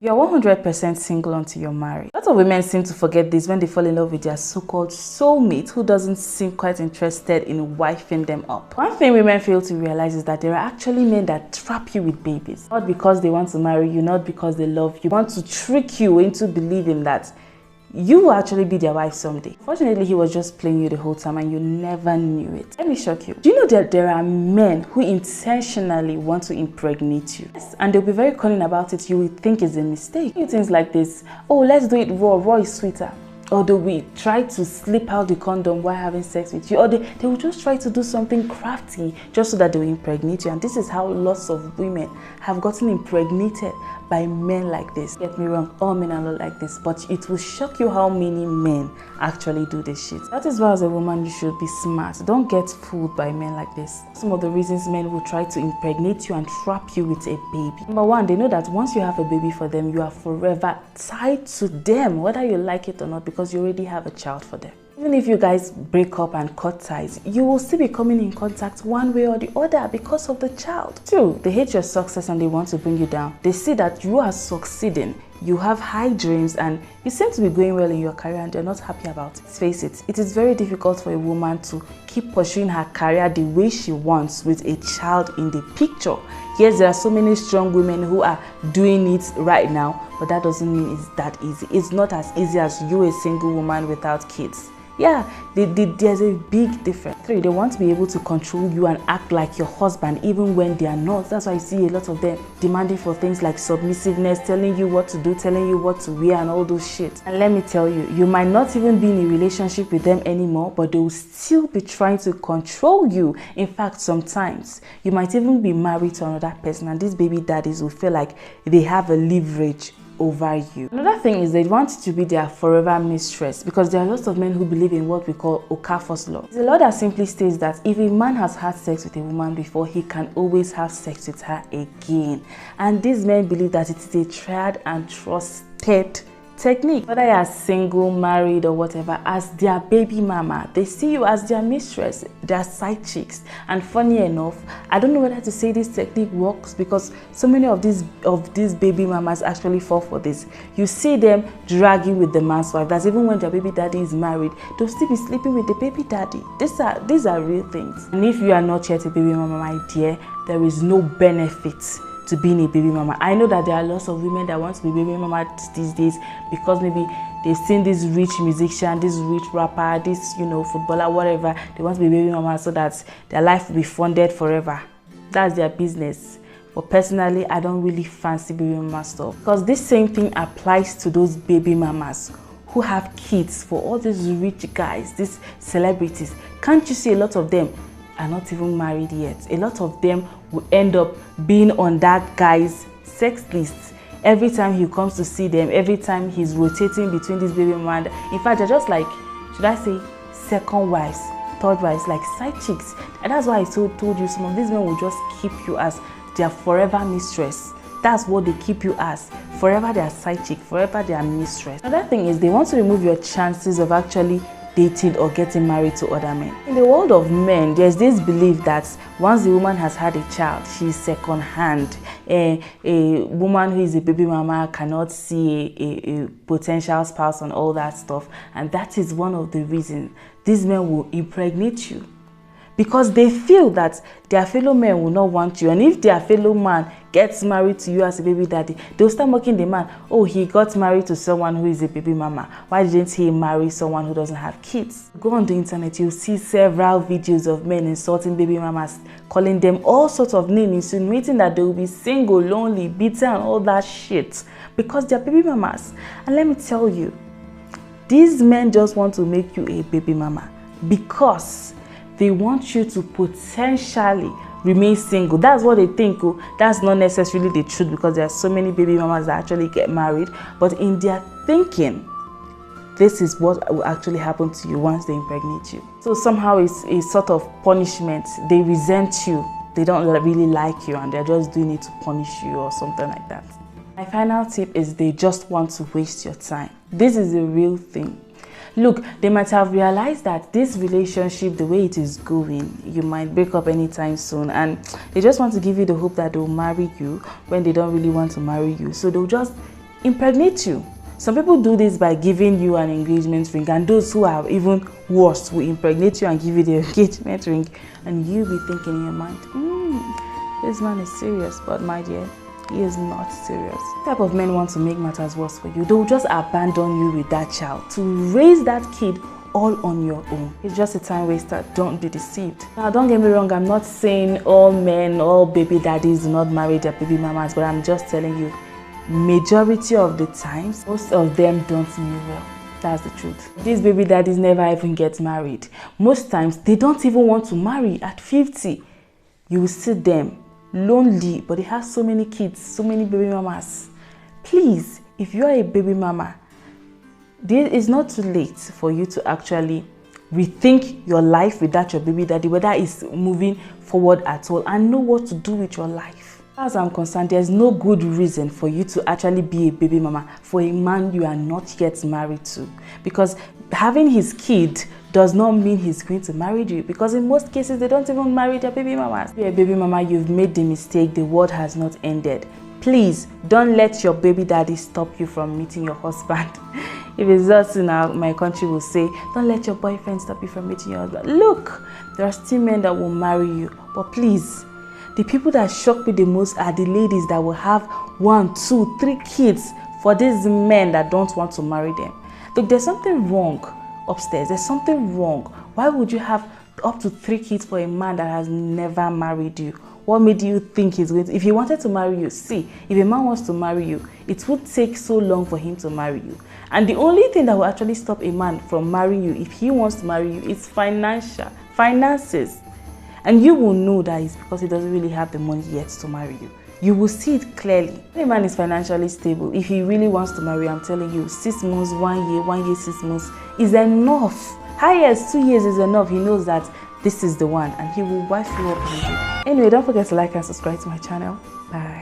You're 100% single until you're married. Lots of women seem to forget this when they fall in love with their so-called soulmate who doesn't seem quite interested in wifing them up. One thing women fail to realize is that there are actually men that trap you with babies. Not because they want to marry you, not because they love you. They want to trick you into believing that you will actually be their wife someday. Fortunately, he was just playing you the whole time and you never knew it. Let me shock you. Do you know that there are men who intentionally want to impregnate you? Yes, and they'll be very cunning about it. You will think it's a mistake. You things like this, oh, let's do it raw. Raw is sweeter. Or they will try to slip out the condom while having sex with you. Or they will just try to do something crafty just so that they will impregnate you. And this is how lots of women have gotten impregnated by men like this. Get me wrong, all men are not like this, but it will shock you how many men actually do this shit. That is why as a woman you should be smart. Don't get fooled by men like this. Some of the reasons men will try to impregnate you and trap you with a baby. Number one, they know that once you have a baby for them, you are forever tied to them, whether you like it or not, because you already have a child for them. Even if you guys break up and cut ties, you will still be coming in contact one way or the other because of the child. Two, they hate your success and they want to bring you down. They see that you are succeeding, you have high dreams and you seem to be going well in your career and they're not happy about it. Let's face it, it is very difficult for a woman to keep pursuing her career the way she wants with a child in the picture. Yes, there are so many strong women who are doing it right now, but that doesn't mean it's that easy. It's not as easy as you, a single woman without kids. Yeah, there's a big difference. Three, they want to be able to control you and act like your husband even when they are not. That's why you see a lot of them demanding for things like submissiveness, telling you what to do, telling you what to wear and all those shit. And let me tell you, you might not even be in a relationship with them anymore, but they will still be trying to control you. In fact, sometimes you might even be married to another person and these baby daddies will feel like they have a leverage over you. Another thing is they want you to be their forever mistress, because there are lots of men who believe in what we call Okafor's law. It's a law that simply states that if a man has had sex with a woman before, he can always have sex with her again. And these men believe that it is a tried and trusted technique. Whether you are single, married or whatever, as their baby mama, they see you as their mistress, their side chicks. And funny enough, I don't know whether to say this technique works because so many of these baby mamas actually fall for this. You see them dragging with the man's wife. That's even when their baby daddy is married, they'll still be sleeping with the baby daddy. These are real things. And if you are not yet a baby mama, my dear, there is no benefit to being a baby mama. I know that there are lots of women that want to be baby mama these days because maybe they've seen this rich musician, this rich rapper, this, footballer, whatever. They want to be baby mama so that their life will be funded forever. That's their business. But personally, I don't really fancy baby mama stuff, because this same thing applies to those baby mamas who have kids for all these rich guys, these celebrities. Can't you see a lot of them are not even married yet? A lot of them will end up being on that guy's sex list every time he comes to see them, every time he's rotating between this baby mama. In fact, they're just like, should I say, second wives, third wives, like side chicks. And that's why I told you some of these men will just keep you as their forever mistress. That's what they keep you as. Forever their side chick, forever their mistress. Another thing is they want to remove your chances of actually dating or getting married to other men. In the world of men, there's this belief that once the woman has had a child, she's second hand. A woman who is a baby mama cannot see a potential spouse and all that stuff. And that is one of the reasons these men will impregnate you, because they feel that their fellow men will not want you. And if their fellow man gets married to you as a baby daddy, they'll start mocking the man. Oh, he got married to someone who is a baby mama. Why didn't he marry someone who doesn't have kids? Go on the internet, you'll see several videos of men insulting baby mamas, calling them all sorts of names, insinuating that they will be single, lonely, bitter and all that shit because they're baby mamas. And let me tell you, these men just want to make you a baby mama because they want you to potentially remain single. That's what they think. That's not necessarily the truth, because there are so many baby mamas that actually get married. But in their thinking, this is what will actually happen to you once they impregnate you. So somehow it's a sort of punishment. They resent you. They don't really like you and they're just doing it to punish you or something like that. My final tip is they just want to waste your time. This is a real thing. Look, they might have realized that this relationship, the way it is going, you might break up anytime soon, and they just want to give you the hope that they'll marry you when they don't really want to marry you. So they'll just impregnate you. Some people do this by giving you an engagement ring, and those who are even worse will impregnate you and give you the engagement ring, and you'll be thinking in your mind, this man is serious. But my dear, he is not serious. What type of men want to make matters worse for you? They will just abandon you with that child to raise that kid all on your own. It's just a time waster. Don't be deceived. Now, don't get me wrong, I'm not saying all men, all baby daddies do not marry their baby mamas, but I'm just telling you, majority of the times, most of them don't mean well. That's the truth. These baby daddies never even get married. Most times, they don't even want to marry at 50. You will see them lonely, but they have so many kids, so many baby mamas. Please, if you are a baby mama, it's not too late for you to actually rethink your life without your baby daddy, whether it's moving forward at all, and know what to do with your life. As I'm concerned, there's no good reason for you to actually be a baby mama for a man you are not yet married to. Because having his kid does not mean he's going to marry you. Because in most cases, they don't even marry their baby mamas. If you're a baby mama, you've made the mistake. The world has not ended. Please, don't let your baby daddy stop you from meeting your husband. If it's us in my country will say, don't let your boyfriend stop you from meeting your husband. Look, there are still men that will marry you. But please, the people that shock me the most are the ladies that will have 1, 2, 3 kids for these men that don't want to marry them. Look, there's something wrong upstairs. There's something wrong. Why would you have up to 3 kids for a man that has never married you? What made you think he's going to? If he wanted to marry you, see, if a man wants to marry you, it would take so long for him to marry you. And the only thing that will actually stop a man from marrying you if he wants to marry you is finances. And you will know that it's because he doesn't really have the money yet to marry you. You will see it clearly. When a man is financially stable, if he really wants to marry you, I'm telling you, 6 months, 1 year, 1 year, 6 months is enough. Highest 2 years is enough. He knows that this is the one, and he will wife you up. Anyway, don't forget to like and subscribe to my channel. Bye.